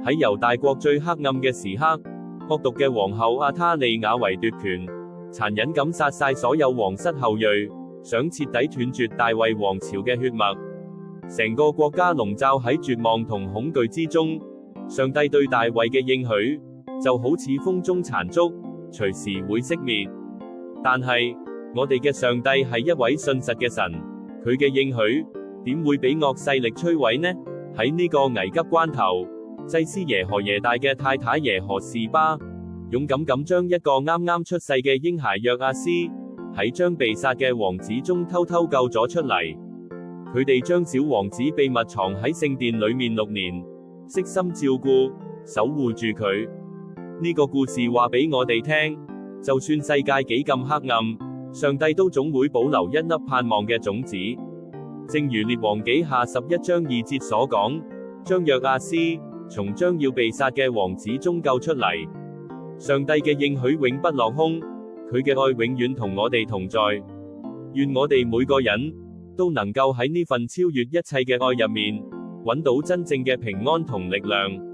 喺猶大國最黑暗嘅時刻，惡毒嘅皇后亞他利雅為奪權，殘忍咁殺晒所有皇室後裔，想徹底斷絕大衛王朝嘅血脈。成個國家籠罩喺絕望同恐懼之中。上帝對大衛嘅應許，就好似風中殘燭，隨時會熄滅。但係，我哋嘅上帝係一位信實嘅神，佢嘅應許，點會俾惡勢力摧毀呢？喺呢個危急關頭，祭司耶何耶大嘅太太耶何士巴，勇敢咁將一個啱啱出世嘅嬰孩約阿斯，喺將被殺嘅王子中偷偷救咗出嚟。佢哋將小王子秘密藏喺聖殿裏面6年，悉心照顧、守護住佢。呢個故事話俾我哋聽，就算世界幾咁黑暗，上帝都總會保留一粒盼望嘅種子。正如列王紀下11章2節所講，將約阿斯從將要被殺嘅王子中救出嚟。上帝嘅應許永不落空，佢嘅愛永遠同我哋同在。願我哋每個人都能夠喺呢份超越一切嘅愛入面，揾到真正嘅平安同力量。